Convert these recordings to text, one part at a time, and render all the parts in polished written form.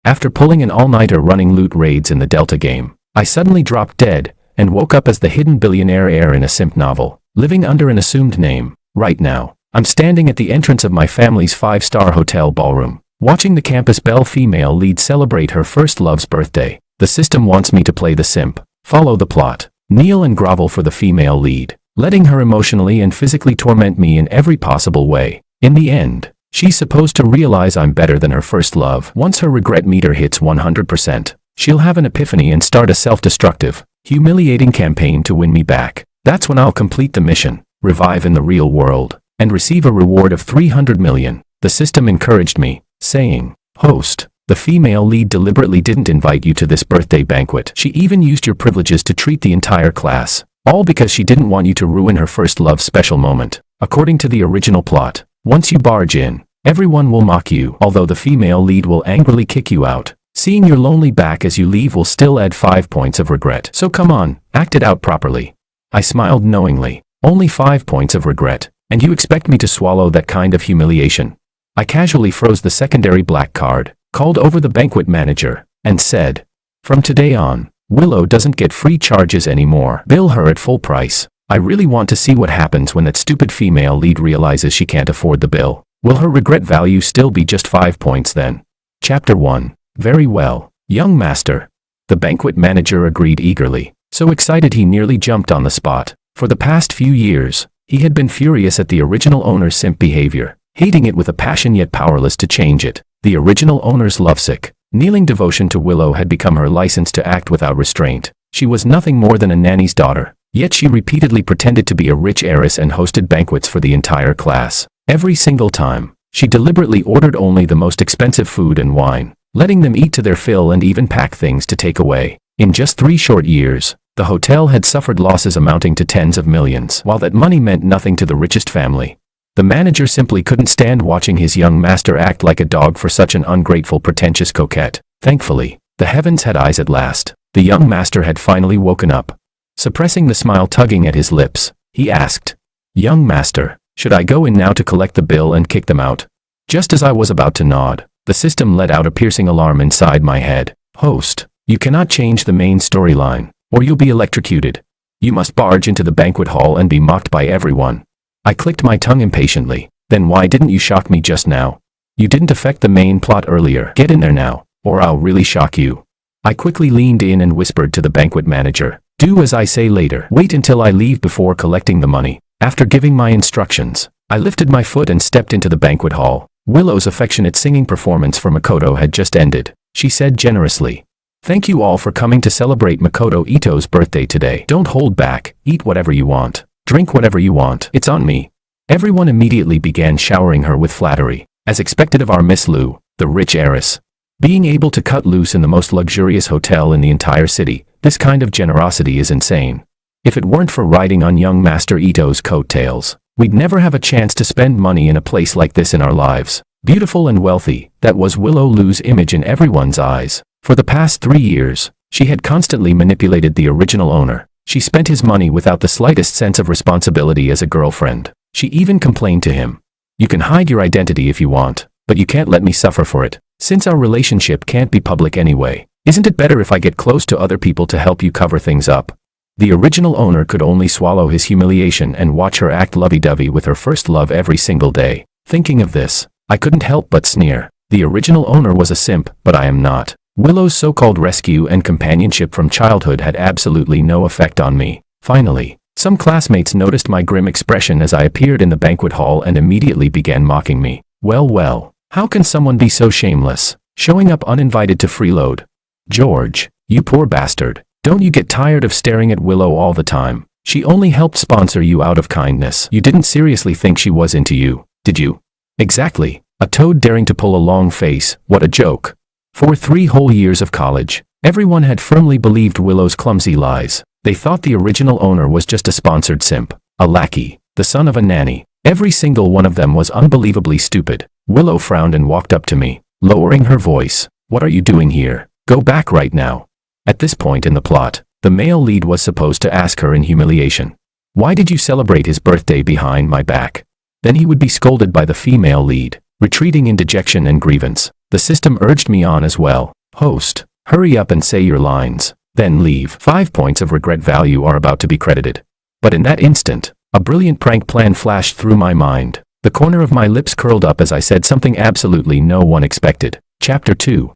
After pulling an all-nighter running loot raids in the Delta game, I suddenly dropped dead and woke up as the hidden billionaire heir in a simp novel, living under an assumed name. Right now, I'm standing at the entrance of my family's 5-star hotel ballroom, watching the campus belle female lead celebrate her first love's birthday. The system wants me to play the simp, follow the plot, kneel and grovel for the female lead, letting her emotionally and physically torment me in every possible way. In the end, she's supposed to realize I'm better than her first love. Once her regret meter hits 100%, she'll have an epiphany and start a self-destructive, humiliating campaign to win me back. That's when I'll complete the mission, revive in the real world, and receive a reward of 300 million. The system encouraged me, saying, "Host, the female lead deliberately didn't invite you to this birthday banquet. She even used your privileges to treat the entire class, all because she didn't want you to ruin her first love special moment." According to the original plot, once you barge in, everyone will mock you, although the female lead will angrily kick you out. Seeing your lonely back as you leave will still add 5 points of regret. So come on, act it out properly. I smiled knowingly. Only 5 points of regret, and you expect me to swallow that kind of humiliation? I casually froze the secondary black card, called over the banquet manager, and said, "From today on, Willow doesn't get free charges anymore. Bill her at full price." I really want to see what happens when that stupid female lead realizes she can't afford the bill. Will her regret value still be just 5 points then? Chapter 1. Very well, young master. The banquet manager agreed eagerly, so excited he nearly jumped on the spot. For the past few years, he had been furious at the original owner's simp behavior, hating it with a passion yet powerless to change it. The original owner's lovesick, kneeling devotion to Willow had become her license to act without restraint. She was nothing more than a nanny's daughter, yet she repeatedly pretended to be a rich heiress and hosted banquets for the entire class. Every single time, she deliberately ordered only the most expensive food and wine, letting them eat to their fill and even pack things to take away. In just 3 short years, the hotel had suffered losses amounting to tens of millions. While that money meant nothing to the richest family, the manager simply couldn't stand watching his young master act like a dog for such an ungrateful, pretentious coquette. Thankfully, the heavens had eyes at last. The young master had finally woken up. Suppressing the smile tugging at his lips, he asked, "Young master, should I go in now to collect the bill and kick them out?" Just as I was about to nod, the system let out a piercing alarm inside my head. "Host, you cannot change the main storyline, or you'll be electrocuted. You must barge into the banquet hall and be mocked by everyone." I clicked my tongue impatiently. "Then why didn't you shock me just now? You didn't affect the main plot earlier. Get in there now, or I'll really shock you." I quickly leaned in and whispered to the banquet manager, "Do as I say later. Wait until I leave before collecting the money." After giving my instructions, I lifted my foot and stepped into the banquet hall. Willow's affectionate singing performance for Makoto had just ended. She said generously, "Thank you all for coming to celebrate Makoto Ito's birthday today. Don't hold back, eat whatever you want, drink whatever you want, it's on me." Everyone immediately began showering her with flattery, as expected of our Miss Lu, the rich heiress. Being able to cut loose in the most luxurious hotel in the entire city, this kind of generosity is insane. If it weren't for riding on young Master Ito's coattails, we'd never have a chance to spend money in a place like this in our lives. Beautiful and wealthy, that was Willow Lu's image in everyone's eyes. For the past 3 years, she had constantly manipulated the original owner. She spent his money without the slightest sense of responsibility as a girlfriend. She even complained to him, "You can hide your identity if you want, but you can't let me suffer for it. Since our relationship can't be public anyway, isn't it better if I get close to other people to help you cover things up?" The original owner could only swallow his humiliation and watch her act lovey-dovey with her first love every single day. Thinking of this, I couldn't help but sneer. The original owner was a simp, but I am not. Willow's so-called rescue and companionship from childhood had absolutely no effect on me. Finally, some classmates noticed my grim expression as I appeared in the banquet hall and immediately began mocking me. Well, how can someone be so shameless, showing up uninvited to freeload? George, you poor bastard. Don't you get tired of staring at Willow all the time? She only helped sponsor you out of kindness. You didn't seriously think she was into you, did you? Exactly. A toad daring to pull a long face, what a joke. For 3 whole years of college, everyone had firmly believed Willow's clumsy lies. They thought the original owner was just a sponsored simp, a lackey, the son of a nanny. Every single one of them was unbelievably stupid. Willow frowned and walked up to me, lowering her voice. "What are you doing here? Go back right now." At this point in the plot, the male lead was supposed to ask her in humiliation, "Why did you celebrate his birthday behind my back?" Then he would be scolded by the female lead, retreating in dejection and grievance. The system urged me on as well. Host, hurry up and say your lines. Then leave. 5 points of regret value are about to be credited. But in that instant, a brilliant prank plan flashed through my mind. The corner of my lips curled up as I said something absolutely no one expected. Chapter 2.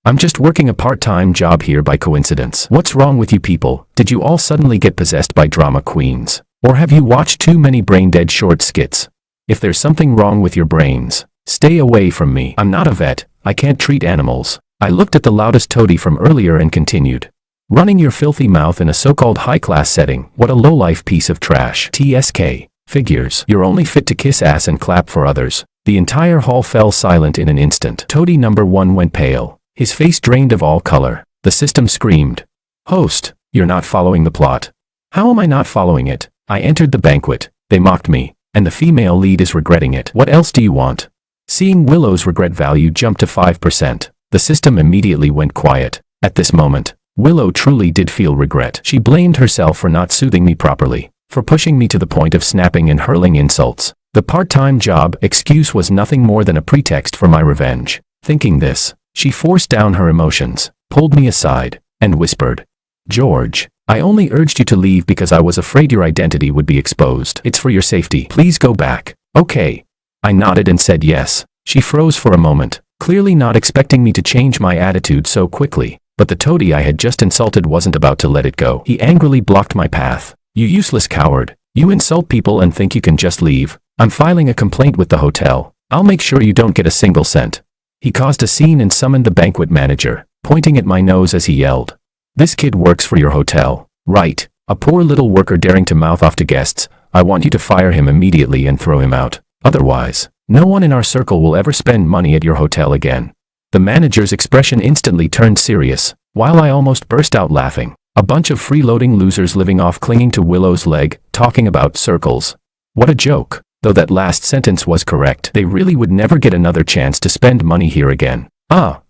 I'm just working a part-time job here by coincidence. What's wrong with you people? Did you all suddenly get possessed by drama queens? Or have you watched too many brain-dead short skits? If there's something wrong with your brains, stay away from me. I'm not a vet. I can't treat animals. I looked at the loudest toady from earlier and continued. Running your filthy mouth in a so-called high-class setting. What a low-life piece of trash. TSK. Figures. You're only fit to kiss ass and clap for others. The entire hall fell silent in an instant. Toady number 1 went pale. His face drained of all color. The system screamed. Host, you're not following the plot. How am I not following it? I entered the banquet. They mocked me, and the female lead is regretting it. What else do you want? Seeing Willow's regret value jump to 5%, the system immediately went quiet. At this moment, Willow truly did feel regret. She blamed herself for not soothing me properly, for pushing me to the point of snapping and hurling insults. The part-time job excuse was nothing more than a pretext for my revenge. Thinking this, she forced down her emotions, pulled me aside, and whispered, George, I only urged you to leave because I was afraid your identity would be exposed. It's for your safety. Please go back. Okay. I nodded and said yes. She froze for a moment, clearly not expecting me to change my attitude so quickly. But the toady I had just insulted wasn't about to let it go. He angrily blocked my path. You useless coward. You insult people and think you can just leave. I'm filing a complaint with the hotel. I'll make sure you don't get a single cent. He caused a scene and summoned the banquet manager, pointing at my nose as he yelled. This kid works for your hotel, right? A poor little worker daring to mouth off to guests. I want you to fire him immediately and throw him out. Otherwise, no one in our circle will ever spend money at your hotel again. The manager's expression instantly turned serious, while I almost burst out laughing. A bunch of freeloading losers living off clinging to Willow's leg, talking about circles. What a joke. Though that last sentence was correct, they really would never get another chance to spend money here again.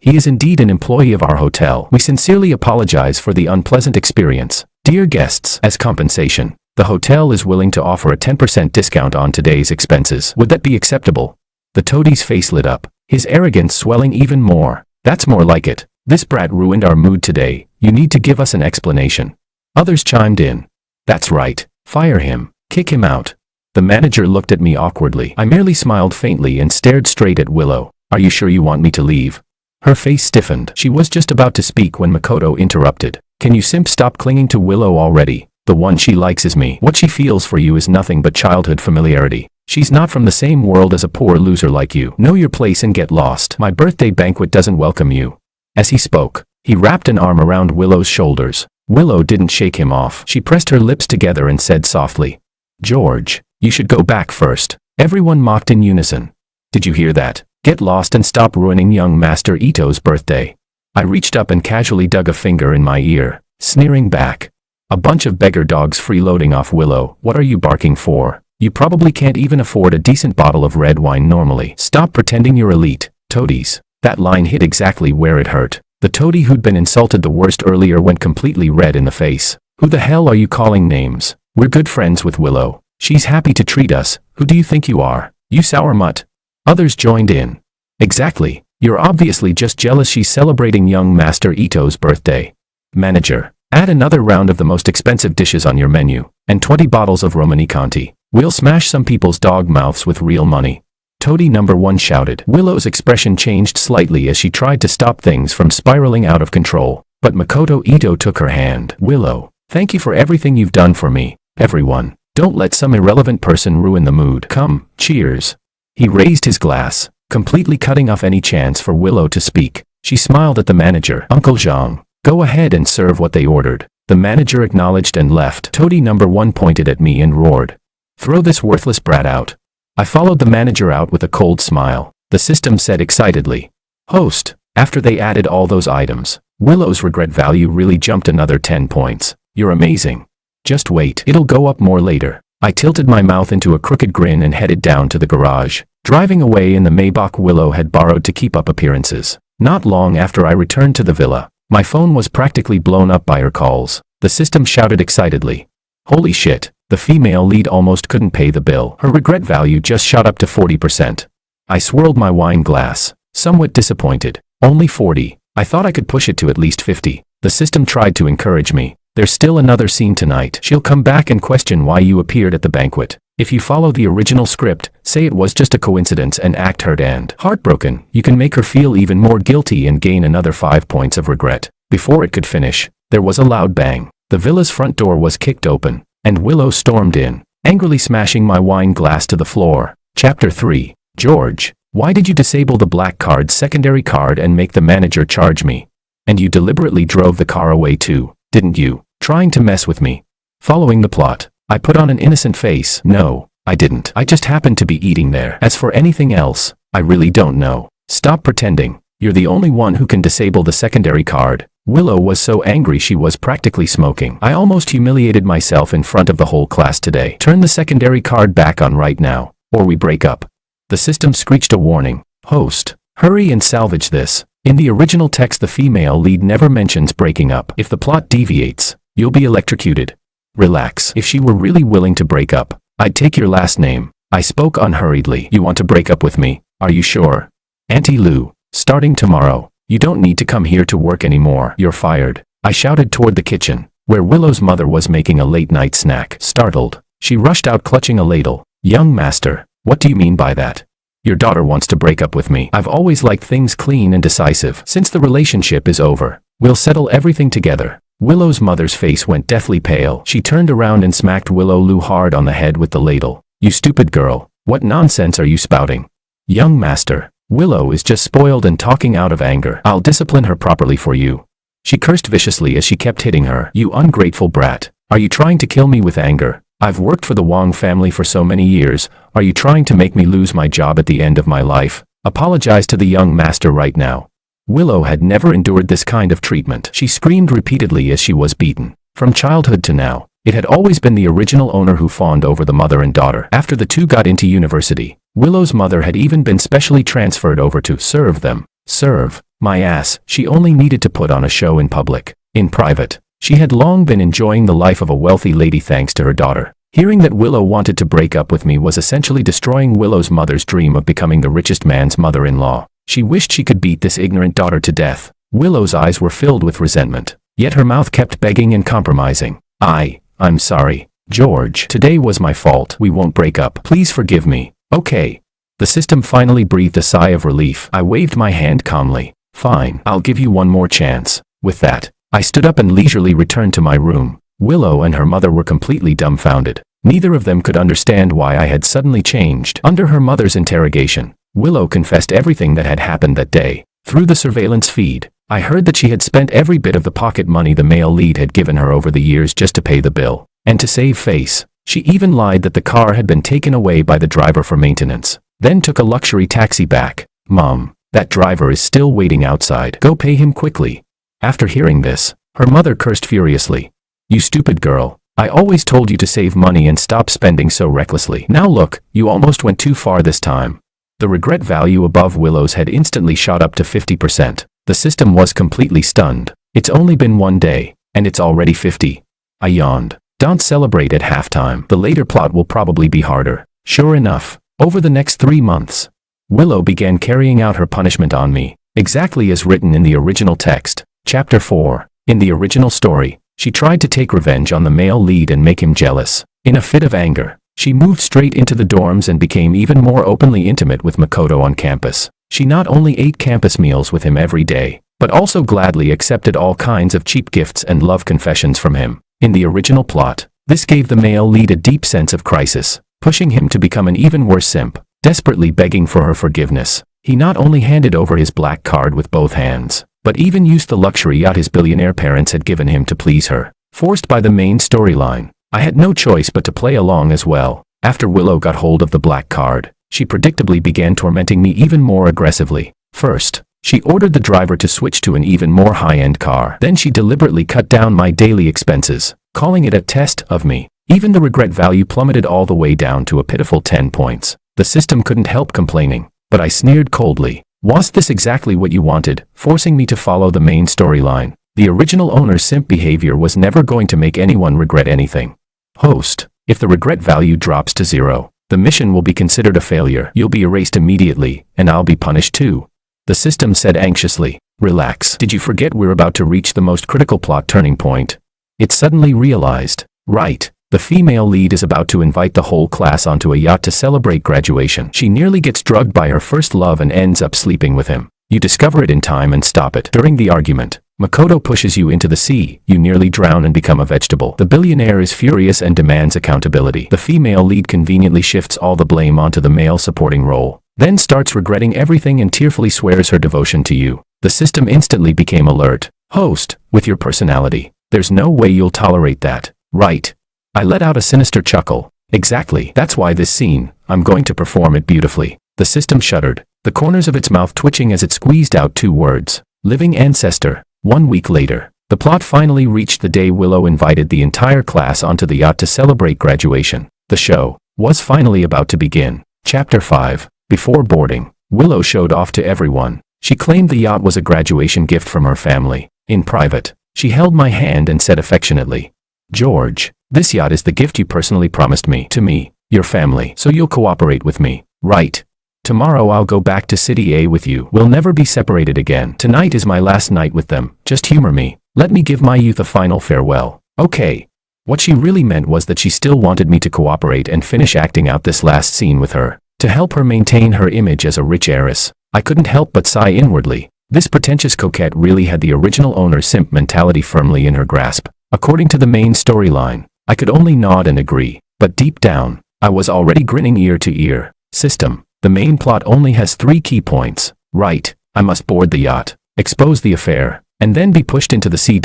He is indeed an employee of our hotel. We sincerely apologize for the unpleasant experience. Dear guests, as compensation, the hotel is willing to offer a 10% discount on today's expenses. Would that be acceptable? The toady's face lit up, his arrogance swelling even more. That's more like it. This brat ruined our mood today. You need to give us an explanation. Others chimed in. That's right. Fire him. Kick him out. The manager looked at me awkwardly. I merely smiled faintly and stared straight at Willow. Are you sure you want me to leave? Her face stiffened. She was just about to speak when Makoto interrupted. Can you simp stop clinging to Willow already? The one she likes is me. What she feels for you is nothing but childhood familiarity. She's not from the same world as a poor loser like you. Know your place and get lost. My birthday banquet doesn't welcome you. As he spoke, he wrapped an arm around Willow's shoulders. Willow didn't shake him off. She pressed her lips together and said softly, George, you should go back first. Everyone mocked in unison. Did you hear that? Get lost and stop ruining young Master Ito's birthday. I reached up and casually dug a finger in my ear, sneering back. A bunch of beggar dogs freeloading off Willow. What are you barking for? You probably can't even afford a decent bottle of red wine normally. Stop pretending you're elite, toadies. That line hit exactly where it hurt. The toady who'd been insulted the worst earlier went completely red in the face. Who the hell are you calling names? We're good friends with Willow. She's happy to treat us. Who do you think you are? You sour mutt? Others joined in. Exactly. You're obviously just jealous she's celebrating young Master Ito's birthday. Manager, add another round of the most expensive dishes on your menu, and 20 bottles of Romani Conti. We'll smash some people's dog mouths with real money. Toady number 1 shouted. Willow's expression changed slightly as she tried to stop things from spiraling out of control, but Makoto Ito took her hand. Willow, thank you for everything you've done for me. Everyone, don't let some irrelevant person ruin the mood. Come, cheers. He raised his glass, completely cutting off any chance for Willow to speak. She smiled at the manager. Uncle Zhang, go ahead and serve what they ordered. The manager acknowledged and left. Toady number 1 pointed at me and roared. Throw this worthless brat out. I followed the manager out with a cold smile. The system said excitedly. Host, after they added all those items, Willow's regret value really jumped another 10 points. You're amazing. Just wait, it'll go up more later. I tilted my mouth into a crooked grin and headed down to the garage, driving away in the Maybach Willow had borrowed to keep up appearances. Not long after I returned to the villa, my phone was practically blown up by her calls. The system shouted excitedly. Holy shit, the female lead almost couldn't pay the bill. Her regret value just shot up to 40%. I swirled my wine glass, somewhat disappointed. Only 40. I thought I could push it to at least 50. The system tried to encourage me. There's still another scene tonight. She'll come back and question why you appeared at the banquet. If you follow the original script, say it was just a coincidence and act hurt and heartbroken, you can make her feel even more guilty and gain another 5 points of regret. Before it could finish, there was a loud bang. The villa's front door was kicked open, and Willow stormed in, angrily smashing my wine glass to the floor. Chapter 3. George, why did you disable the black card's secondary card and make the manager charge me? And you deliberately drove the car away too, didn't you? Trying to mess with me. Following the plot, I put on an innocent face. No, I didn't. I just happened to be eating there. As for anything else, I really don't know. Stop pretending. You're the only one who can disable the secondary card. Willow was so angry she was practically smoking. I almost humiliated myself in front of the whole class today. Turn the secondary card back on right now, or we break up. The system screeched a warning. Host, hurry and salvage this. In the original text, the female lead never mentions breaking up. If the plot deviates, you'll be electrocuted. Relax. If she were really willing to break up, I'd take your last name. I spoke unhurriedly. You want to break up with me? Are you sure? Auntie Lou, starting tomorrow, you don't need to come here to work anymore. You're fired. I shouted toward the kitchen, where Willow's mother was making a late-night snack. Startled, she rushed out clutching a ladle. Young master, what do you mean by that? Your daughter wants to break up with me. I've always liked things clean and decisive. Since the relationship is over, we'll settle everything together. Willow's mother's face went deathly pale. She turned around and smacked Willow Lou hard on the head with the ladle. You stupid girl, what nonsense are you spouting? Young master, Willow is just spoiled and talking out of anger. I'll discipline her properly for you. She cursed viciously as she kept hitting her. You ungrateful brat. Are you trying to kill me with anger? I've worked for the Wong family for so many years. Are you trying to make me lose my job at the end of my life? Apologize to the young master right now. Willow had never endured this kind of treatment. She screamed repeatedly as she was beaten. From childhood to now, it had always been the original owner who fawned over the mother and daughter. After the two got into university, Willow's mother had even been specially transferred over to serve them. Serve? My ass. She only needed to put on a show in public. In private, she had long been enjoying the life of a wealthy lady thanks to her daughter. Hearing that Willow wanted to break up with me was essentially destroying Willow's mother's dream of becoming the richest man's mother-in-law. She wished she could beat this ignorant daughter to death. Willow's eyes were filled with resentment, yet her mouth kept begging and compromising. I'm sorry, George. Today was my fault. We won't break up. Please forgive me. Okay. The system finally breathed a sigh of relief. I waved my hand calmly. Fine, I'll give you one more chance. With that, I stood up and leisurely returned to my room. Willow and her mother were completely dumbfounded. Neither of them could understand why I had suddenly changed. Under her mother's interrogation, Willow confessed everything that had happened that day. Through the surveillance feed, I heard that she had spent every bit of the pocket money the male lead had given her over the years just to pay the bill. And to save face, she even lied that the car had been taken away by the driver for maintenance, then took a luxury taxi back. Mom, that driver is still waiting outside. Go pay him quickly. After hearing this, her mother cursed furiously. You stupid girl. I always told you to save money and stop spending so recklessly. Now look, you almost went too far this time. The regret value above Willow's had instantly shot up to 50%. The system was completely stunned. It's only been one day, and it's already 50. I yawned. Don't celebrate at halftime. The later plot will probably be harder. Sure enough, over the next 3 months, Willow began carrying out her punishment on me, exactly as written in the original text. Chapter 4. In the original story, she tried to take revenge on the male lead and make him jealous. In a fit of anger, she moved straight into the dorms and became even more openly intimate with Makoto on campus. She not only ate campus meals with him every day, but also gladly accepted all kinds of cheap gifts and love confessions from him. In the original plot, this gave the male lead a deep sense of crisis, pushing him to become an even worse simp, desperately begging for her forgiveness. He not only handed over his black card with both hands, but even used the luxury yacht his billionaire parents had given him to please her. Forced by the main storyline, I had no choice but to play along as well. After Willow got hold of the black card, she predictably began tormenting me even more aggressively. First, she ordered the driver to switch to an even more high-end car. Then she deliberately cut down my daily expenses, calling it a test of me. Even the regret value plummeted all the way down to a pitiful 10 points. The system couldn't help complaining, but I sneered coldly. Was this exactly what you wanted, forcing me to follow the main storyline? The original owner's simp behavior was never going to make anyone regret anything. Host, if the regret value drops to 0, the mission will be considered a failure. You'll be erased immediately, and I'll be punished too. The system said anxiously. Relax. Did you forget we're about to reach the most critical plot turning point? It suddenly realized. Right. The female lead is about to invite the whole class onto a yacht to celebrate graduation. She nearly gets drugged by her first love and ends up sleeping with him. You discover it in time and stop it. During the argument, Makoto pushes you into the sea. You nearly drown and become a vegetable. The billionaire is furious and demands accountability. The female lead conveniently shifts all the blame onto the male supporting role, then starts regretting everything and tearfully swears her devotion to you. The system instantly became alert. Host, with your personality, there's no way you'll tolerate that, right? I let out a sinister chuckle. Exactly. That's why this scene, I'm going to perform it beautifully. The system shuddered, the corners of its mouth twitching as it squeezed out 2 words. Living ancestor. 1 week later, the plot finally reached the day Willow invited the entire class onto the yacht to celebrate graduation. The show was finally about to begin. Chapter 5. Before boarding, Willow showed off to everyone. She claimed the yacht was a graduation gift from her family. In private, she held my hand and said affectionately, George, this yacht is the gift you personally promised me, to me, your family, so you'll cooperate with me, right? Tomorrow I'll go back to City A with you. We'll never be separated again. Tonight is my last night with them. Just humor me. Let me give my youth a final farewell. Okay. What she really meant was that she still wanted me to cooperate and finish acting out this last scene with her, to help her maintain her image as a rich heiress. I couldn't help but sigh inwardly. This pretentious coquette really had the original owner simp mentality firmly in her grasp. According to the main storyline, I could only nod and agree, but deep down, I was already grinning ear to ear. System. The main plot only has 3 key points. Right, I must board the yacht, expose the affair, and then be pushed into the sea.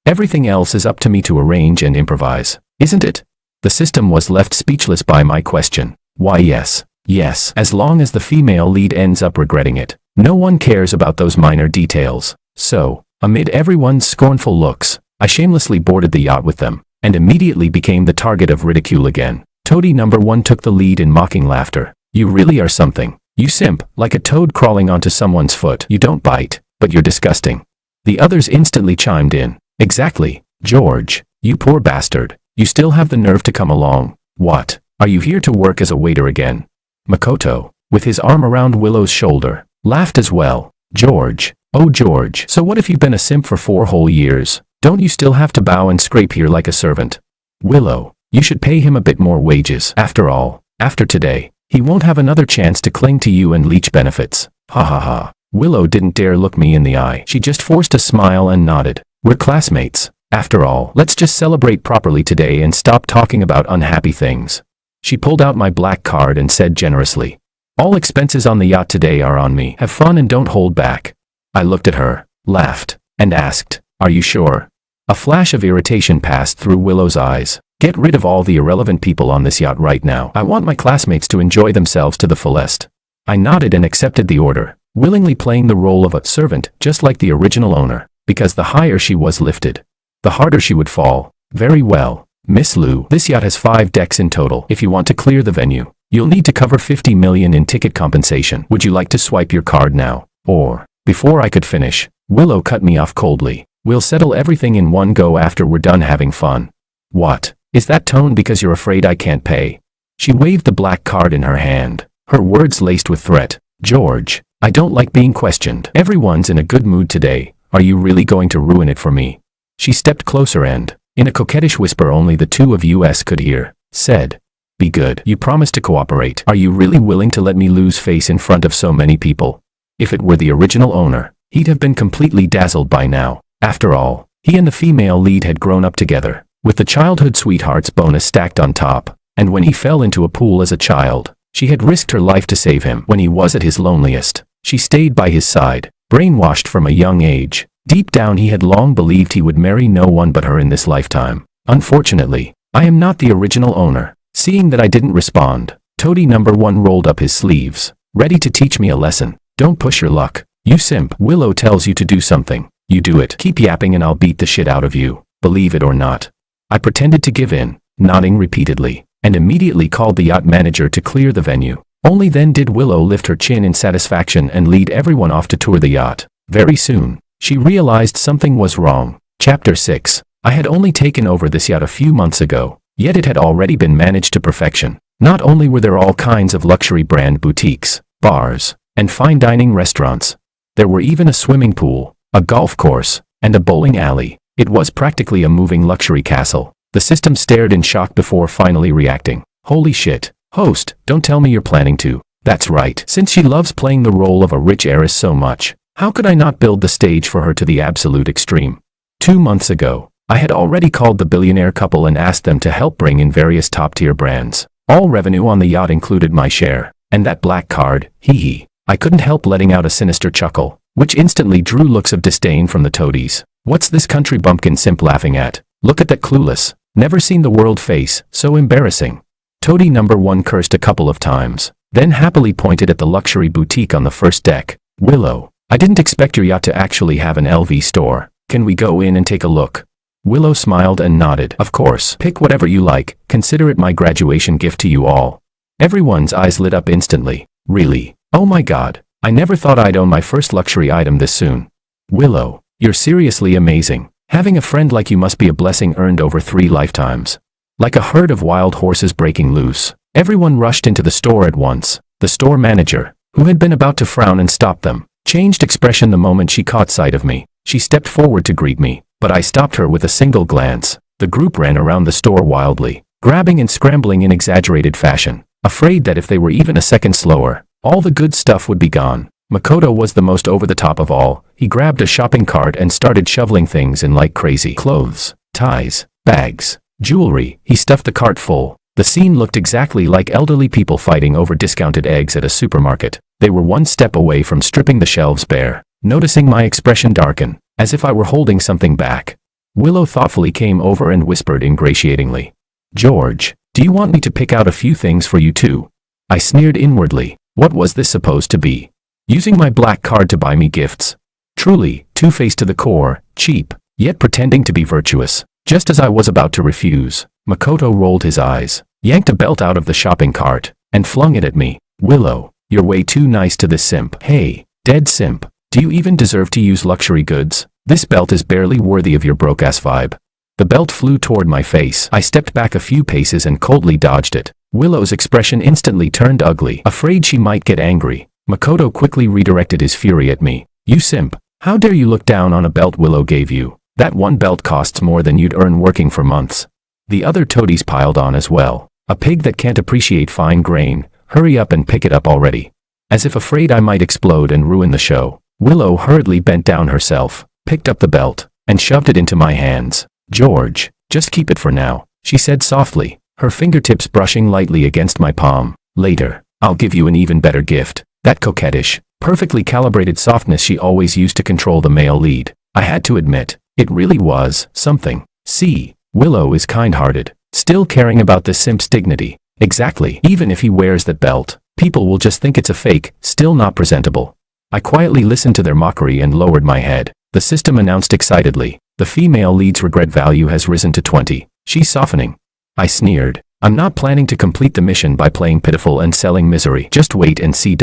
Everything else is up to me to arrange and improvise, isn't it? The system was left speechless by my question. Why yes, as long as the female lead ends up regretting it. No one cares about those minor details. So, amid everyone's scornful looks, I shamelessly boarded the yacht with them, and immediately became the target of ridicule again. Toady number 1 took the lead in mocking laughter. You really are something. You simp, like a toad crawling onto someone's foot. You don't bite, but you're disgusting. The others instantly chimed in. Exactly, George, you poor bastard. You still have the nerve to come along. What, are you here to work as a waiter again? Makoto, with his arm around Willow's shoulder, laughed as well. George, oh George, so what if you've been a simp for 4 whole years? Don't you still have to bow and scrape here like a servant? Willow, you should pay him a bit more wages. After all, after today, he won't have another chance to cling to you and leech benefits. Ha ha ha. Willow didn't dare look me in the eye. She just forced a smile and nodded. We're classmates. After all, let's just celebrate properly today and stop talking about unhappy things. She pulled out my black card and said generously, all expenses on the yacht today are on me. Have fun and don't hold back. I looked at her, laughed, and asked, are you sure? A flash of irritation passed through Willow's eyes. Get rid of all the irrelevant people on this yacht right now. I want my classmates to enjoy themselves to the fullest. I nodded and accepted the order, willingly playing the role of a servant just like the original owner, because the higher she was lifted, the harder she would fall. Very well, Miss Liu, this yacht has 5 decks in total. If you want to clear the venue, you'll need to cover 50 million in ticket compensation. Would you like to swipe your card now? Or, before I could finish, Willow cut me off coldly. We'll settle everything in one go after we're done having fun. What? Is that tone because you're afraid I can't pay? She waved the black card in her hand, her words laced with threat. George, I don't like being questioned. Everyone's in a good mood today. Are you really going to ruin it for me? She stepped closer and, in a coquettish whisper only the 2 of us could hear, said, be good. You promised to cooperate. Are you really willing to let me lose face in front of so many people? If it were the original owner, he'd have been completely dazzled by now. After all, he and the female lead had grown up together, with the childhood sweethearts bonus stacked on top, and when he fell into a pool as a child, she had risked her life to save him. When he was at his loneliest, she stayed by his side, brainwashed from a young age. Deep down he had long believed he would marry no one but her in this lifetime. Unfortunately, I am not the original owner. Seeing that I didn't respond, Toady number 1 rolled up his sleeves, ready to teach me a lesson. Don't push your luck. You simp. Willow tells you to do something. You do it. Keep yapping and I'll beat the shit out of you. Believe it or not. I pretended to give in, nodding repeatedly, and immediately called the yacht manager to clear the venue. Only then did Willow lift her chin in satisfaction and lead everyone off to tour the yacht. Very soon, she realized something was wrong. Chapter 6. I had only taken over this yacht a few months ago, yet it had already been managed to perfection. Not only were there all kinds of luxury brand boutiques, bars, and fine dining restaurants, There were even a swimming pool, a golf course, and a bowling alley. It was practically a moving luxury castle. The system stared in shock before finally reacting. Holy shit. Host, don't tell me you're planning to. That's right. Since she loves playing the role of a rich heiress so much, how could I not build the stage for her to the absolute extreme? 2 months ago, I had already called the billionaire couple and asked them to help bring in various top-tier brands. All revenue on the yacht included my share. And that black card, hee. I couldn't help letting out a sinister chuckle, which instantly drew looks of disdain from the toadies. What's this country bumpkin simp laughing at? Look at that clueless, never seen the world face, so embarrassing. Toady number 1 cursed a couple of times, then happily pointed at the luxury boutique on the first deck. Willow, I didn't expect your yacht to actually have an LV store. Can we go in and take a look? Willow smiled and nodded. Of course, pick whatever you like, consider it my graduation gift to you all. Everyone's eyes lit up instantly. Really? Oh my god, I never thought I'd own my first luxury item this soon. Willow, you're seriously amazing. Having a friend like you must be a blessing earned over 3 lifetimes. Like a herd of wild horses breaking loose, everyone rushed into the store at once. The store manager, who had been about to frown and stop them, changed expression the moment she caught sight of me. She stepped forward to greet me, but I stopped her with a single glance. The group ran around the store wildly, grabbing and scrambling in exaggerated fashion, afraid that if they were even a second slower, all the good stuff would be gone. Makoto was the most over the top of all. He grabbed a shopping cart and started shoveling things in like crazy. Clothes, ties, bags, jewelry. He stuffed the cart full. The scene looked exactly like elderly people fighting over discounted eggs at a supermarket. They were one step away from stripping the shelves bare. Noticing my expression darken, as if I were holding something back, Willow thoughtfully came over and whispered ingratiatingly, "George, do you want me to pick out a few things for you too?" I sneered inwardly. What was this supposed to be? Using my black card to buy me gifts? Truly, two-faced to the core, cheap, yet pretending to be virtuous. Just as I was about to refuse, Makoto rolled his eyes, yanked a belt out of the shopping cart, and flung it at me. "Willow, you're way too nice to this simp." "Hey, dead simp. Do you even deserve to use luxury goods? This belt is barely worthy of your broke-ass vibe." The belt flew toward my face. I stepped back a few paces and coldly dodged it. Willow's expression instantly turned ugly, afraid she might get angry. Makoto quickly redirected his fury at me. "You simp, how dare you look down on a belt Willow gave you? That one belt costs more than you'd earn working for months." The other toadies piled on as well. "A pig that can't appreciate fine grain, hurry up and pick it up already." As if afraid I might explode and ruin the show, Willow hurriedly bent down herself, picked up the belt, and shoved it into my hands. "George, just keep it for now," she said softly, her fingertips brushing lightly against my palm. "Later, I'll give you an even better gift." That coquettish, perfectly calibrated softness she always used to control the male lead. I had to admit, it really was something. See, Willow is kind-hearted, still caring about this simp's dignity. Exactly. Even if he wears that belt, people will just think it's a fake, still not presentable. I quietly listened to their mockery and lowered my head. The system announced excitedly, "The female lead's regret value has risen to 20. She's softening." I sneered. "I'm not planning to complete the mission by playing pitiful and selling misery. Just wait and see.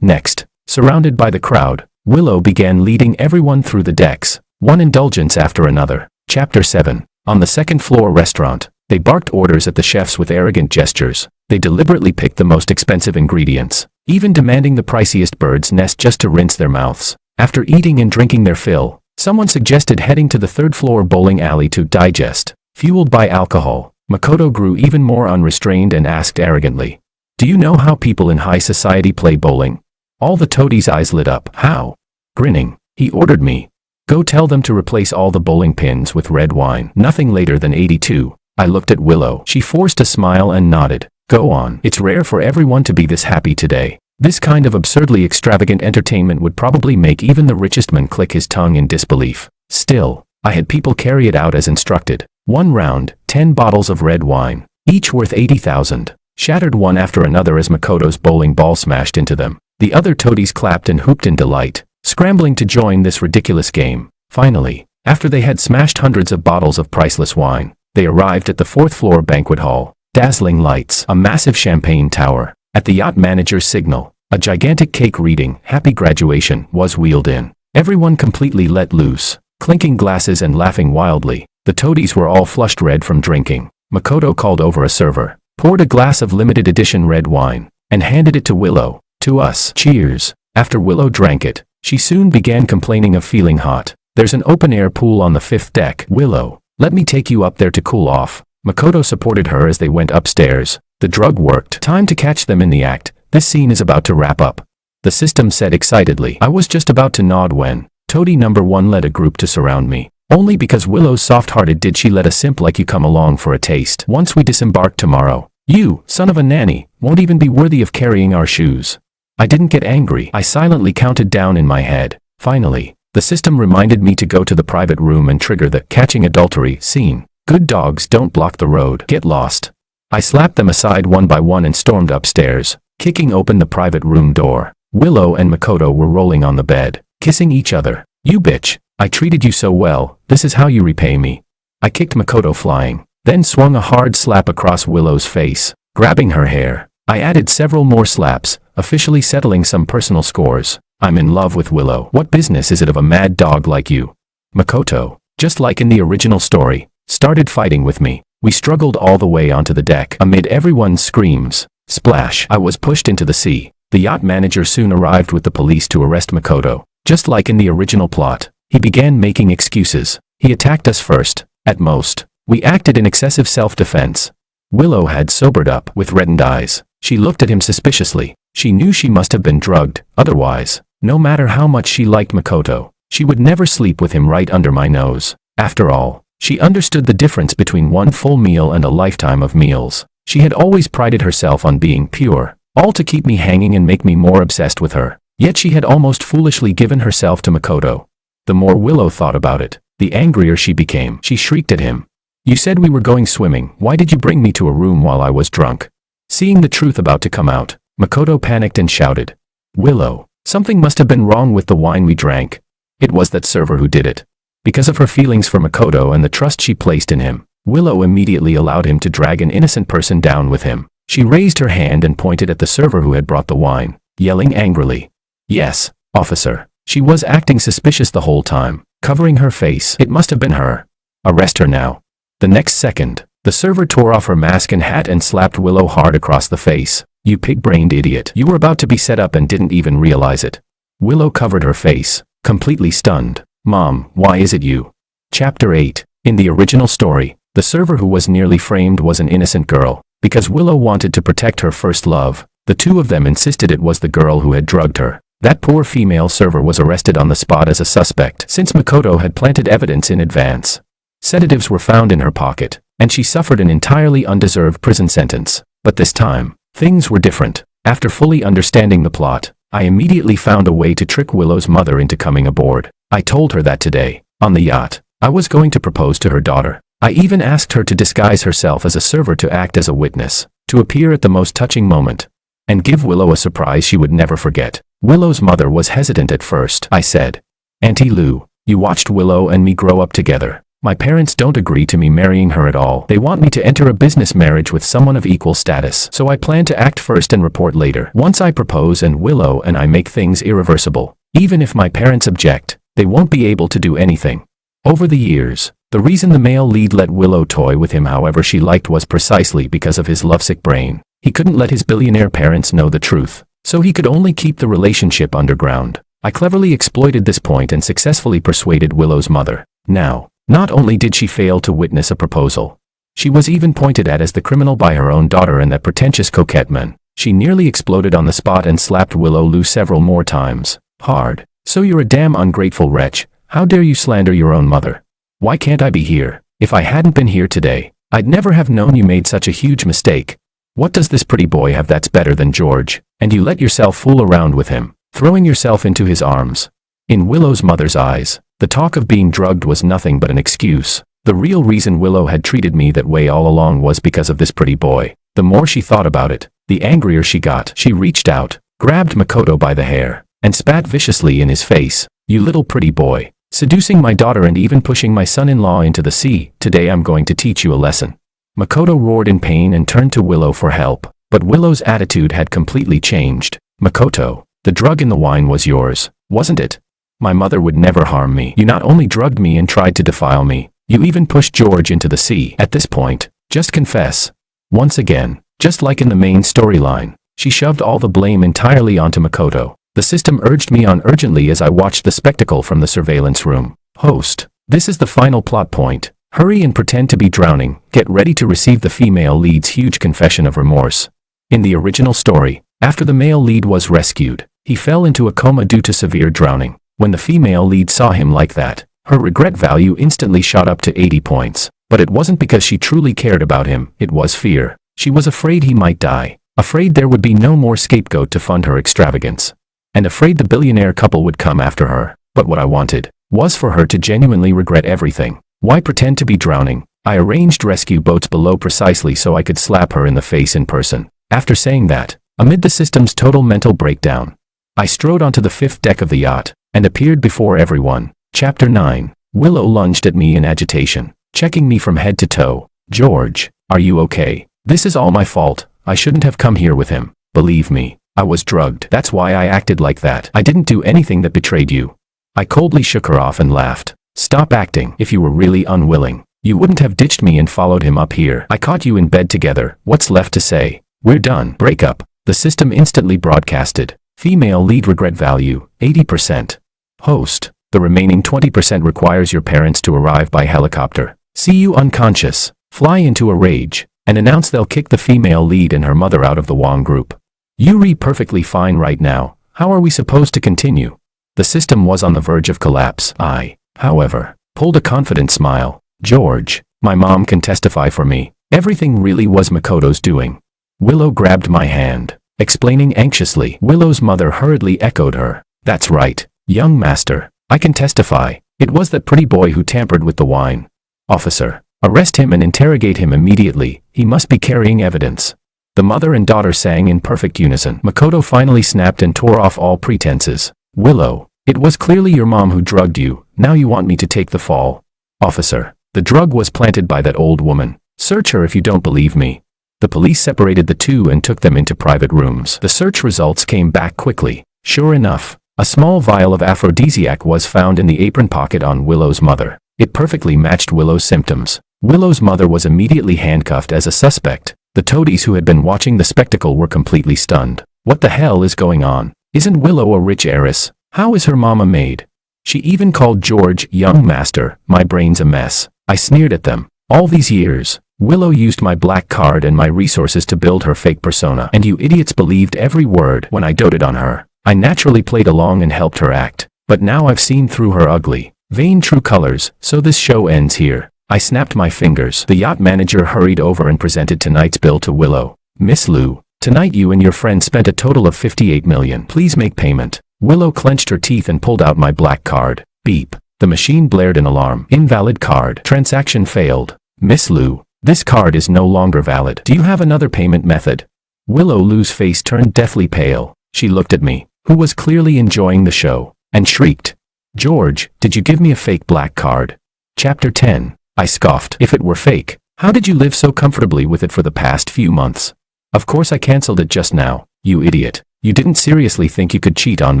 Next, surrounded by the crowd, Willow began leading everyone through the decks, one indulgence after another. Chapter 7. On the second-floor restaurant, they barked orders at the chefs with arrogant gestures. They deliberately picked the most expensive ingredients, even demanding the priciest bird's nest just to rinse their mouths. After eating and drinking their fill, someone suggested heading to the third-floor bowling alley to digest. Fueled by alcohol, Makoto grew even more unrestrained and asked arrogantly, "Do you know how people in high society play bowling?" All the toadies' eyes lit up. "How?" Grinning, he ordered me, "Go tell them to replace all the bowling pins with red wine. Nothing later than 82. I looked at Willow. She forced a smile and nodded. "Go on. It's rare for everyone to be this happy today." This kind of absurdly extravagant entertainment would probably make even the richest man click his tongue in disbelief. Still, I had people carry it out as instructed. 1 round, 10 bottles of red wine, each worth 80,000, shattered one after another as Makoto's bowling ball smashed into them. The other toadies clapped and whooped in delight, scrambling to join this ridiculous game. Finally, after they had smashed hundreds of bottles of priceless wine, they arrived at the 4th-floor banquet hall. Dazzling lights, a massive champagne tower. At the yacht manager's signal, a gigantic cake reading, "Happy Graduation," was wheeled in. Everyone completely let loose, clinking glasses and laughing wildly. The toadies were all flushed red from drinking. Makoto called over a server, poured a glass of limited edition red wine, and handed it to Willow. "To us." "Cheers." After Willow drank it, She soon began complaining of feeling hot. There's an open-air pool on the 5th deck. Willow, let me take you up there to cool off. Makoto supported her as they went upstairs. The drug worked. Time to catch them in the act. This scene is about to wrap up. The system said excitedly. I was just about to nod when Toady number 1 led a group to surround me. Only because Willow's soft-hearted did she let a simp like you come along for a taste. Once we disembark tomorrow, you, son of a nanny, won't even be worthy of carrying our shoes. I didn't get angry. I silently counted down in my head. Finally, the system reminded me to go to the private room and trigger the catching adultery scene. Good dogs don't block the road. Get lost. I slapped them aside one by one and stormed upstairs, kicking open the private room door. Willow and Makoto were rolling on the bed, kissing each other. You bitch. I treated you so well, this is how you repay me. I kicked Makoto flying, then swung a hard slap across Willow's face, grabbing her hair. I added several more slaps, officially settling some personal scores. I'm in love with Willow. What business is it of a mad dog like you? Makoto, just like in the original story, started fighting with me. We struggled all the way onto the deck amid everyone's screams. Splash! I was pushed into the sea. The yacht manager soon arrived with the police to arrest Makoto. Just like in the original plot, he began making excuses. He attacked us first. At most, we acted in excessive self-defense. Willow had sobered up with reddened eyes. She looked at him suspiciously. She knew she must have been drugged. Otherwise, no matter how much she liked Makoto, she would never sleep with him right under my nose. After all, she understood the difference between one full meal and a lifetime of meals. She had always prided herself on being pure, all to keep me hanging and make me more obsessed with her. Yet she had almost foolishly given herself to Makoto. The more Willow thought about it, the angrier she became. She shrieked at him. You said we were going swimming. Why did you bring me to a room while I was drunk? Seeing the truth about to come out, Makoto panicked and shouted. Willow, something must have been wrong with the wine we drank. It was that server who did it. Because of her feelings for Makoto and the trust she placed in him, Willow immediately allowed him to drag an innocent person down with him. She raised her hand and pointed at the server who had brought the wine, yelling angrily. Yes, officer. She was acting suspicious the whole time, covering her face. It must have been her. Arrest her now. The next second, the server tore off her mask and hat and slapped Willow hard across the face. You pig-brained idiot. You were about to be set up and didn't even realize it. Willow covered her face, completely stunned. Mom, why is it you? Chapter 8. In the original story, the server who was nearly framed was an innocent girl. Because Willow wanted to protect her first love, the two of them insisted it was the girl who had drugged her. That poor female server was arrested on the spot as a suspect since Makoto had planted evidence in advance. Sedatives were found in her pocket, and she suffered an entirely undeserved prison sentence. But this time, things were different. After fully understanding the plot, I immediately found a way to trick Willow's mother into coming aboard. I told her that today, on the yacht, I was going to propose to her daughter. I even asked her to disguise herself as a server to act as a witness, to appear at the most touching moment, and give Willow a surprise she would never forget. Willow's mother was hesitant at first. I said, Auntie Lou, you watched Willow and me grow up together. My parents don't agree to me marrying her at all. They want me to enter a business marriage with someone of equal status. So I plan to act first and report later. Once I propose and Willow and I make things irreversible, even if my parents object, they won't be able to do anything. Over the years, the reason the male lead let Willow toy with him however she liked was precisely because of his lovesick brain. He couldn't let his billionaire parents know the truth, so he could only keep the relationship underground. I cleverly exploited this point and successfully persuaded Willow's mother. Now, not only did she fail to witness a proposal, she was even pointed at as the criminal by her own daughter and that pretentious coquette man. She nearly exploded on the spot and slapped Willow Lou several more times. Hard. So you're a damn ungrateful wretch. How dare you slander your own mother? Why can't I be here? If I hadn't been here today, I'd never have known you made such a huge mistake. What does this pretty boy have that's better than George? And you let yourself fool around with him, throwing yourself into his arms. In Willow's mother's eyes, the talk of being drugged was nothing but an excuse. The real reason Willow had treated me that way all along was because of this pretty boy. The more she thought about it, the angrier she got. She reached out, grabbed Makoto by the hair, and spat viciously in his face. You little pretty boy, seducing my daughter and even pushing my son-in-law into the sea. Today I'm going to teach you a lesson. Makoto roared in pain and turned to Willow for help, but Willow's attitude had completely changed. Makoto, the drug in the wine was yours, wasn't it? My mother would never harm me. You not only drugged me and tried to defile me, you even pushed George into the sea. At this point, just confess. Once again, just like in the main storyline, she shoved all the blame entirely onto Makoto. The system urged me on urgently as I watched the spectacle from the surveillance room. Host. This is the final plot point. Hurry and pretend to be drowning. Get ready to receive the female lead's huge confession of remorse. In the original story, after the male lead was rescued, he fell into a coma due to severe drowning. When the female lead saw him like that, her regret value instantly shot up to 80 points. But it wasn't because she truly cared about him, it was fear. She was afraid he might die. Afraid there would be no more scapegoat to fund her extravagance. And afraid the billionaire couple would come after her. But what I wanted was for her to genuinely regret everything. Why pretend to be drowning? I arranged rescue boats below precisely so I could slap her in the face in person. After saying that, amid the system's total mental breakdown, I strode onto the 5th deck of the yacht and appeared before everyone. Chapter 9. Willow lunged at me in agitation, checking me from head to toe. George, are you okay? This is all my fault. I shouldn't have come here with him. Believe me, I was drugged. That's why I acted like that. I didn't do anything that betrayed you. I coldly shook her off and laughed. Stop acting. If you were really unwilling, you wouldn't have ditched me and followed him up here. I caught you in bed together. What's left to say? We're done. Break up. The system instantly broadcasted. Female lead regret value, 80%. Host. The remaining 20% requires your parents to arrive by helicopter, see you unconscious, fly into a rage, and announce they'll kick the female lead and her mother out of the Wong group. You read perfectly fine right now. How are we supposed to continue? The system was on the verge of collapse. I, however, pulled a confident smile. George, my mom can testify for me. Everything really was Makoto's doing. Willow grabbed my hand, explaining anxiously. Willow's mother hurriedly echoed her. That's right, young master. I can testify. It was that pretty boy who tampered with the wine. Officer, arrest him and interrogate him immediately. He must be carrying evidence. The mother and daughter sang in perfect unison. Makoto finally snapped and tore off all pretenses. Willow, it was clearly your mom who drugged you. Now you want me to take the fall. Officer, the drug was planted by that old woman. Search her if you don't believe me. The police separated the two and took them into private rooms. The search results came back quickly. Sure enough, a small vial of aphrodisiac was found in the apron pocket on Willow's mother. It perfectly matched Willow's symptoms. Willow's mother was immediately handcuffed as a suspect. The toadies who had been watching the spectacle were completely stunned. What the hell is going on? Isn't Willow a rich heiress? How is her mama made? She even called George young master. My brain's a mess. I sneered at them. All these years, Willow used my black card and my resources to build her fake persona, and you idiots believed every word when I doted on her. I naturally played along and helped her act, but now I've seen through her ugly, vain true colors, so this show ends here. I snapped my fingers. The yacht manager hurried over and presented tonight's bill to Willow. Miss Liu, tonight you and your friend spent a total of 58 million. Please make payment. Willow clenched her teeth and pulled out my black card. Beep. The machine blared an alarm. Invalid card. Transaction failed. Miss Liu, this card is no longer valid. Do you have another payment method? Willow Liu's face turned deathly pale. She looked at me, who was clearly enjoying the show, and shrieked. George, did you give me a fake black card? Chapter 10. I scoffed. If it were fake, how did you live so comfortably with it for the past few months? Of course I cancelled it just now, you idiot. You didn't seriously think you could cheat on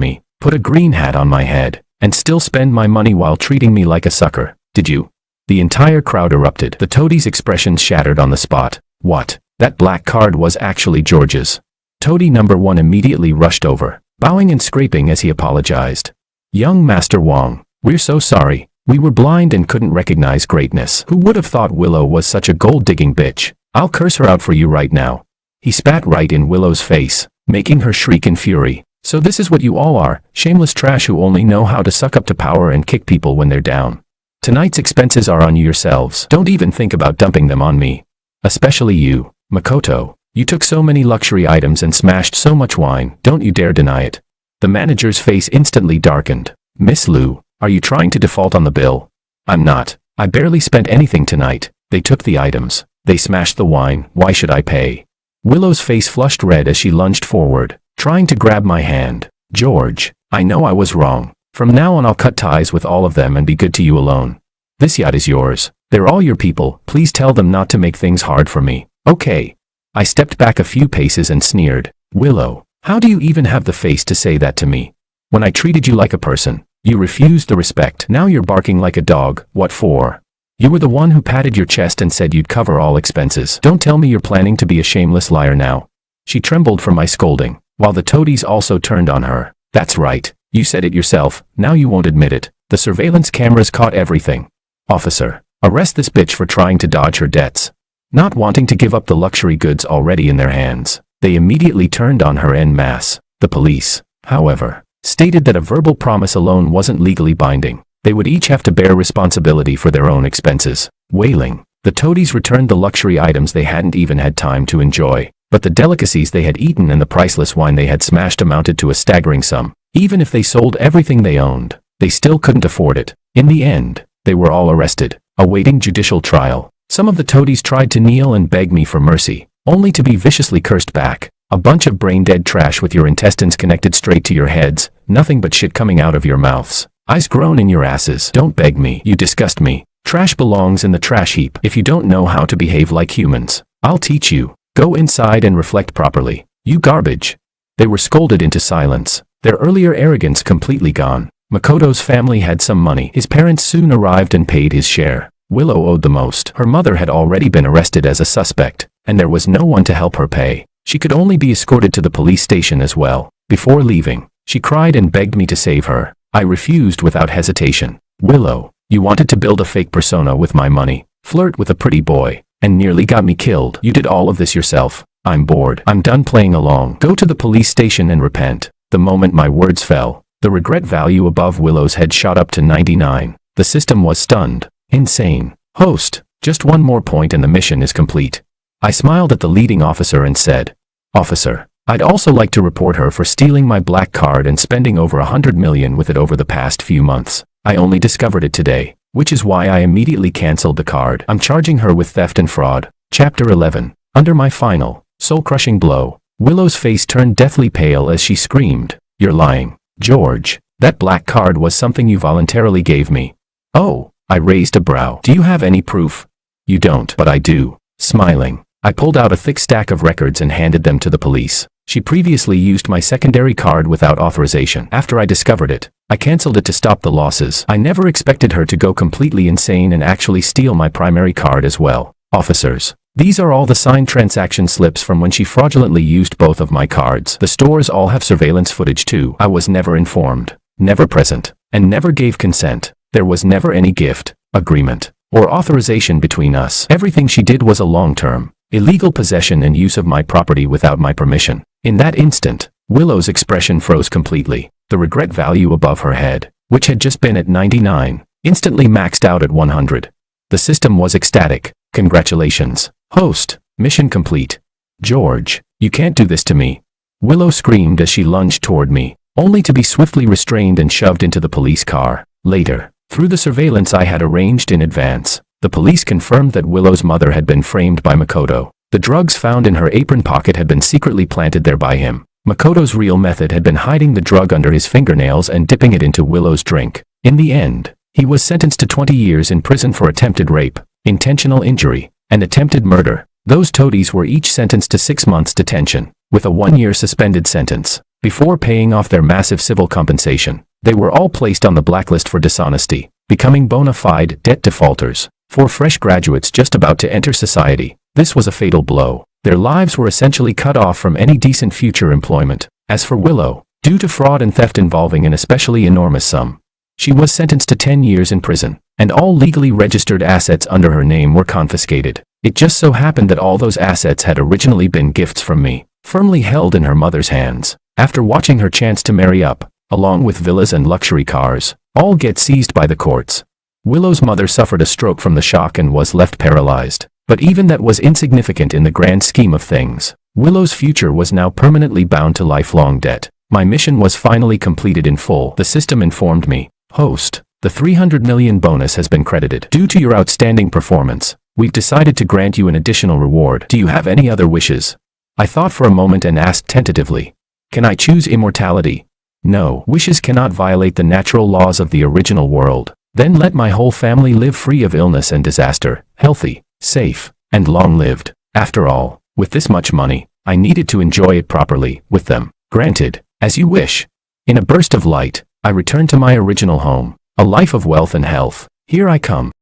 me, put a green hat on my head, and still spend my money while treating me like a sucker, did you? The entire crowd erupted. The toadie's expressions shattered on the spot. What? That black card was actually George's. Toadie number 1 immediately rushed over, bowing and scraping as he apologized. Young Master Wong, we're so sorry. We were blind and couldn't recognize greatness. Who would have thought Willow was such a gold-digging bitch? I'll curse her out for you right now. He spat right in Willow's face, making her shriek in fury. So this is what you all are, shameless trash who only know how to suck up to power and kick people when they're down. Tonight's expenses are on you yourselves. Don't even think about dumping them on me. Especially you, Makoto. You took so many luxury items and smashed so much wine, don't you dare deny it. The manager's face instantly darkened. Miss Liu, are you trying to default on the bill? I'm not. I barely spent anything tonight. They took the items. They smashed the wine. Why should I pay? Willow's face flushed red as she lunged forward, trying to grab my hand. George, I know I was wrong. From now on I'll cut ties with all of them and be good to you alone. This yacht is yours. They're all your people. Please tell them not to make things hard for me. Okay. I stepped back a few paces and sneered. Willow, how do you even have the face to say that to me? When I treated you like a person, you refused the respect. Now you're barking like a dog. What for? You were the one who patted your chest and said you'd cover all expenses. Don't tell me you're planning to be a shameless liar now. She trembled from my scolding, while the toadies also turned on her. That's right. You said it yourself, now you won't admit it. The surveillance cameras caught everything. Officer, arrest this bitch for trying to dodge her debts. Not wanting to give up the luxury goods already in their hands, they immediately turned on her en masse. The police, however, stated that a verbal promise alone wasn't legally binding. They would each have to bear responsibility for their own expenses. Wailing, the toadies returned the luxury items they hadn't even had time to enjoy, but the delicacies they had eaten and the priceless wine they had smashed amounted to a staggering sum. Even if they sold everything they owned, they still couldn't afford it. In the end, they were all arrested, awaiting judicial trial. Some of the toadies tried to kneel and beg me for mercy, only to be viciously cursed back. A bunch of brain-dead trash with your intestines connected straight to your heads, nothing but shit coming out of your mouths. Eyes grown in your asses. Don't beg me, you disgust me. Trash belongs in the trash heap. If you don't know how to behave like humans, I'll teach you. Go inside and reflect properly. You garbage. They were scolded into silence, their earlier arrogance completely gone. Makoto's family had some money. His parents soon arrived and paid his share. Willow owed the most. Her mother had already been arrested as a suspect, and there was no one to help her pay. She could only be escorted to the police station as well. Before leaving, she cried and begged me to save her. I refused without hesitation. Willow, you wanted to build a fake persona with my money, flirt with a pretty boy, and nearly got me killed. You did all of this yourself. I'm bored. I'm done playing along. Go to the police station and repent. The moment my words fell, the regret value above Willow's head shot up to 99. The system was stunned. Insane. Host, just one more point and the mission is complete. I smiled at the leading officer and said, Officer, I'd also like to report her for stealing my black card and spending over 100 million with it over the past few months. I only discovered it today, which is why I immediately canceled the card. I'm charging her with theft and fraud. Chapter 11. Under my final, soul-crushing blow, Willow's face turned deathly pale as she screamed, You're lying, George. That black card was something you voluntarily gave me. Oh, I raised a brow. Do you have any proof? You don't, but I do. Smiling, I pulled out a thick stack of records and handed them to the police. She previously used my secondary card without authorization. After I discovered it, I canceled it to stop the losses. I never expected her to go completely insane and actually steal my primary card as well. Officers, these are all the signed transaction slips from when she fraudulently used both of my cards. The stores all have surveillance footage too. I was never informed, never present, and never gave consent. There was never any gift, agreement, or authorization between us. Everything she did was a long-term, illegal possession and use of my property without my permission. In that instant, Willow's expression froze completely. The regret value above her head, which had just been at 99, instantly maxed out at 100. The system was ecstatic. Congratulations, host, mission complete. George, you can't do this to me. Willow screamed as she lunged toward me, only to be swiftly restrained and shoved into the police car. Later, through the surveillance I had arranged in advance, the police confirmed that Willow's mother had been framed by Makoto. The drugs found in her apron pocket had been secretly planted there by him. Makoto's real method had been hiding the drug under his fingernails and dipping it into Willow's drink. In the end, he was sentenced to 20 years in prison for attempted rape, intentional injury, and attempted murder. Those toadies were each sentenced to 6 months detention, with a 1-year suspended sentence. Before paying off their massive civil compensation, they were all placed on the blacklist for dishonesty, becoming bona fide debt defaulters. For fresh graduates just about to enter society, this was a fatal blow. Their lives were essentially cut off from any decent future employment. As for Willow, due to fraud and theft involving an especially enormous sum, she was sentenced to 10 years in prison, and all legally registered assets under her name were confiscated. It just so happened that all those assets had originally been gifts from me, firmly held in her mother's hands. After watching her chance to marry up, along with villas and luxury cars, all get seized by the courts, Willow's mother suffered a stroke from the shock and was left paralyzed. But even that was insignificant in the grand scheme of things. Willow's future was now permanently bound to lifelong debt. My mission was finally completed in full. The system informed me, host, the 300 million bonus has been credited. Due to your outstanding performance, we've decided to grant you an additional reward. Do you have any other wishes? I thought for a moment and asked tentatively, can I choose immortality? No, wishes cannot violate the natural laws of the original world. Then let my whole family live free of illness and disaster, healthy, safe, and long-lived. After all, with this much money, I needed to enjoy it properly, with them. Granted, as you wish. In a burst of light, I returned to my original home, a life of wealth and health. Here I come.